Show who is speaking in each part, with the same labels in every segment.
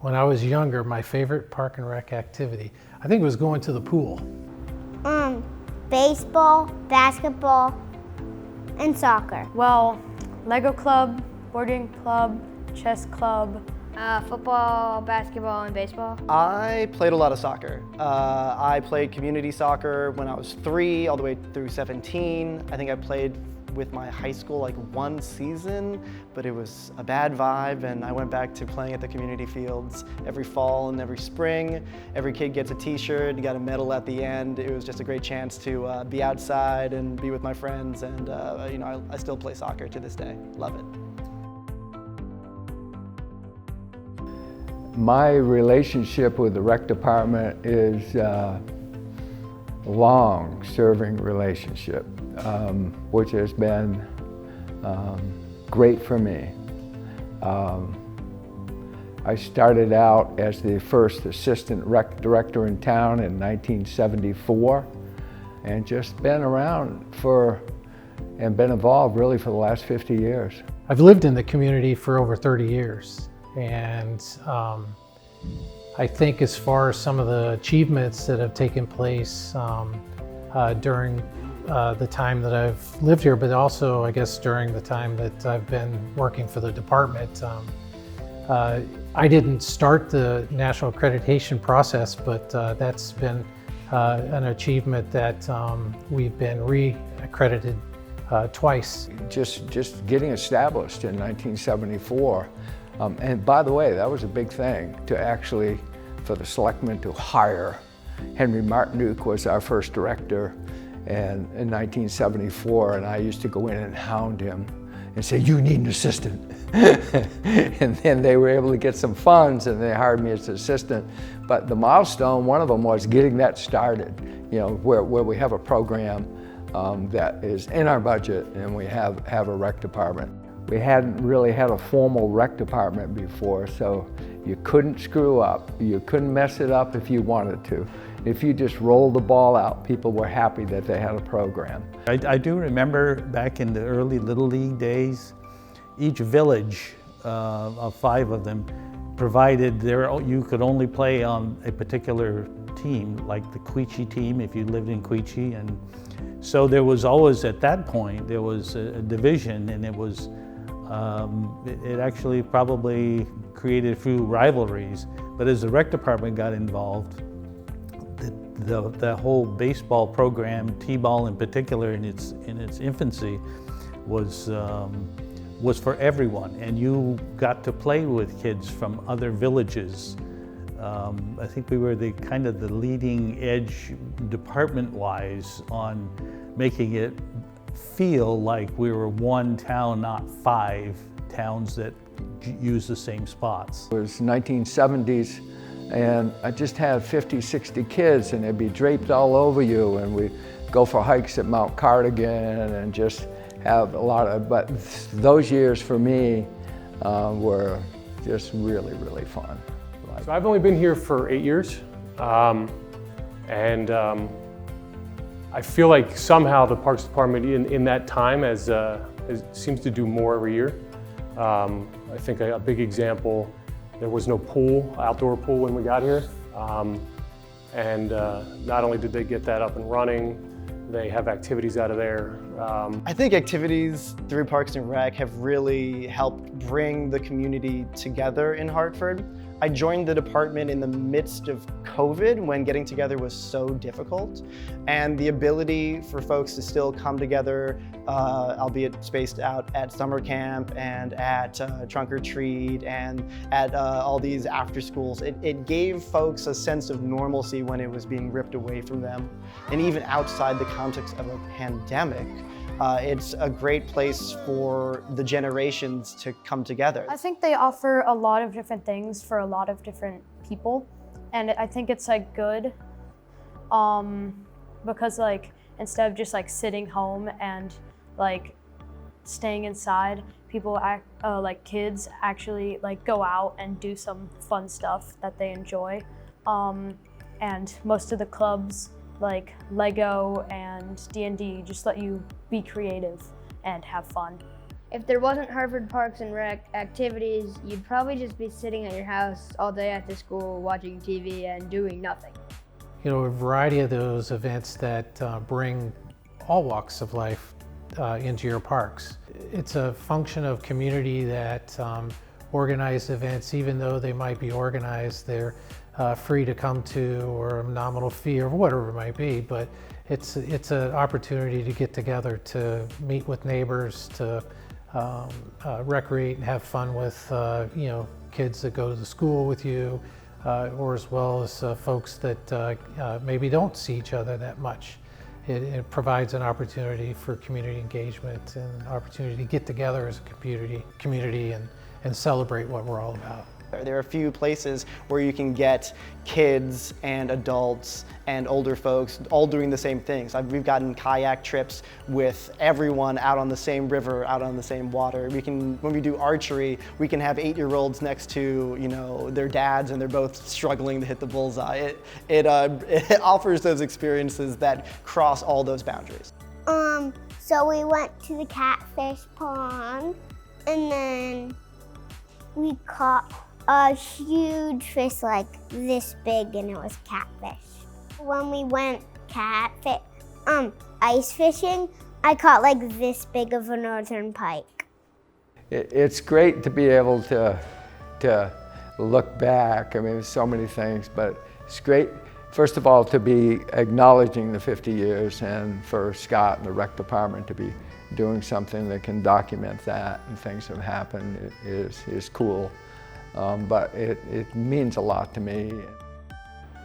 Speaker 1: When I was younger, my favorite park and rec activity, I think it was going to the pool.
Speaker 2: Baseball, basketball, and soccer.
Speaker 3: Well, Lego club, boarding club, chess club.
Speaker 4: Football, basketball, and baseball.
Speaker 5: I played a lot of soccer. I played community soccer when I was 3 all the way through 17. I think I played with my high school like 1 season, but it was a bad vibe, and I went back to playing at the community fields every fall and every spring. Every kid gets a t-shirt, you got a medal at the end. It was just a great chance to be outside and be with my friends, and you know, I still play soccer to this day. Love it.
Speaker 6: My relationship with the rec department is a long-serving relationship, which has been great for me. I started out as the first assistant rec director in town in 1974, and just been around and been involved really for the last 50 years.
Speaker 1: I've lived in the community for over 30 years. And I think as far as some of the achievements that have taken place during the time that I've lived here, but also I guess during the time that I've been working for the department, I didn't start the national accreditation process, but that's been an achievement that we've been re-accredited twice.
Speaker 6: Just getting established in 1974. And by the way, that was a big thing for the selectmen to hire. Henry Martinuke was our first director in 1974, and I used to go in and hound him and say, "You need an assistant." And then they were able to get some funds, and they hired me as an assistant. But the milestone, one of them was getting that started, you know, where we have a program that is in our budget, and we have a rec department. We hadn't really had a formal rec department before, so you couldn't screw up. You couldn't mess it up if you wanted to. If you just rolled the ball out, people were happy that they had a program.
Speaker 7: I do remember back in the early Little League days, each village of 5 of them provided you could only play on a particular team, like the Quechee team if you lived in Quechee. And so there was always, at that point, there was a division, and it actually probably created a few rivalries. But as the rec department got involved, the whole baseball program, T-ball in particular, in its infancy, was for everyone, and you got to play with kids from other villages. I think we were the leading edge department-wise on making it feel like we were one town, not 5 towns that use the same spots.
Speaker 6: It was 1970s, and I just had 50, 60 kids, and they'd be draped all over you, and we'd go for hikes at Mount Cardigan and just have a lot of, but those years for me were just really, really fun.
Speaker 8: So I've only been here for 8 years, and I feel like somehow the Parks Department in that time seems to do more every year. I think a big example, there was no pool, outdoor pool when we got here. And not only did they get that up and running, they have activities out of there.
Speaker 5: I think activities through Parks and Rec have really helped bring the community together in Hartford. I joined the department in the midst of COVID when getting together was so difficult, and the ability for folks to still come together, albeit spaced out at summer camp and at trunk or treat and at all these after schools, it gave folks a sense of normalcy when it was being ripped away from them. And even outside the context of a pandemic, it's a great place for the generations to come together.
Speaker 3: I think they offer a lot of different things for a lot of different people, and I think it's like good because like instead of just like sitting home and like staying inside, people like kids actually like go out and do some fun stuff that they enjoy, and most of the clubs like Lego and D&D just let you be creative and have fun.
Speaker 4: If there wasn't Hartford Parks and Rec activities, you'd probably just be sitting at your house all day after school watching TV and doing nothing.
Speaker 1: You know, a variety of those events that bring all walks of life into your parks. It's a function of community that organized events, even though they might be organized, they're free to come to, or a nominal fee or whatever it might be, but it's an opportunity to get together, to meet with neighbors, to recreate and have fun with you know, kids that go to the school with you, or as well as folks that maybe don't see each other that much. It provides an opportunity for community engagement and an opportunity to get together as a community and celebrate what we're all about.
Speaker 5: There are a few places where you can get kids and adults and older folks all doing the same things. We've gotten kayak trips with everyone out on the same river, out on the same water. When we do archery, we can have 8-year-olds next to, you know, their dads, and they're both struggling to hit the bullseye. It offers those experiences that cross all those boundaries.
Speaker 2: So we went to the catfish pond, and then we caught a huge fish like this big, and it was catfish. When we went ice fishing, I caught like this big of a northern pike.
Speaker 6: It's great to be able to look back. I mean, there's so many things, but it's great, first of all, to be acknowledging the 50 years, and for Scott and the rec department to be doing something that can document that and things that have happened is cool. But it means a lot to me.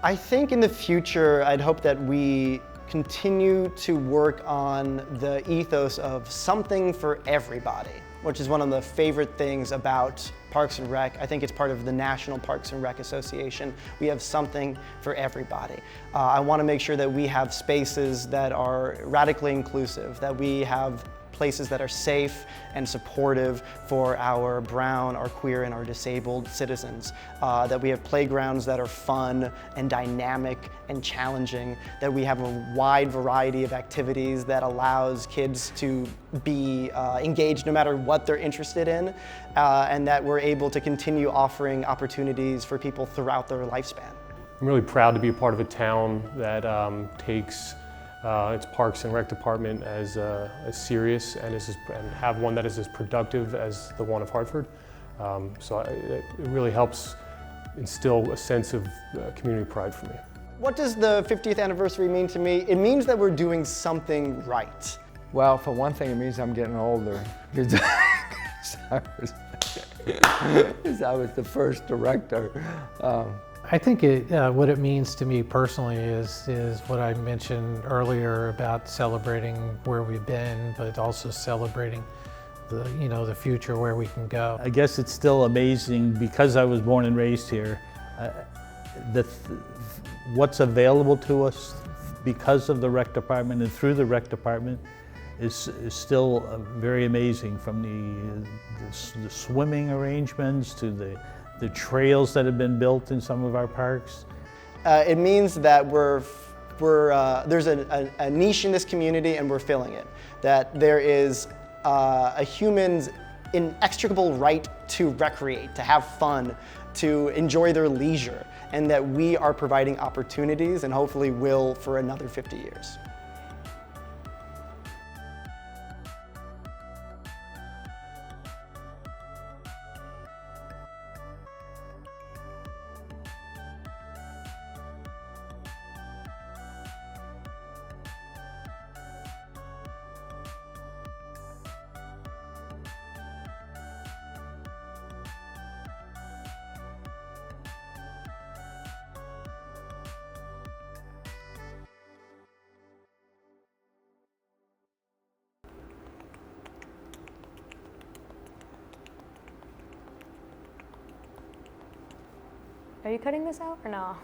Speaker 5: I think in the future, I'd hope that we continue to work on the ethos of something for everybody, which is one of the favorite things about Parks and Rec. I think it's part of the National Parks and Rec Association. We have something for everybody. I want to make sure that we have spaces that are radically inclusive, that we have places that are safe and supportive for our brown, our queer, and our disabled citizens. That we have playgrounds that are fun and dynamic and challenging. That we have a wide variety of activities that allows kids to be engaged no matter what they're interested in. And that we're able to continue offering opportunities for people throughout their lifespan.
Speaker 8: I'm really proud to be a part of a town that takes its Parks and Rec department as serious and have one that is as productive as the one of Hartford. So it really helps instill a sense of community pride for me.
Speaker 5: What does the 50th anniversary mean to me? It means that we're doing something right.
Speaker 6: Well, for one thing, it means I'm getting older. Because I was the first director.
Speaker 1: I think what it means to me personally is what I mentioned earlier about celebrating where we've been, but also celebrating the future, where we can go.
Speaker 7: I guess it's still amazing, because I was born and raised here, what's available to us because of the rec department and through the rec department is still very amazing, from the swimming arrangements to the trails that have been built in some of our parks.
Speaker 5: It means that there's a niche in this community, and we're filling it. That there is a human's inextricable right to recreate, to have fun, to enjoy their leisure, and that we are providing opportunities, and hopefully will for another 50 years.
Speaker 3: Are you cutting this out or no?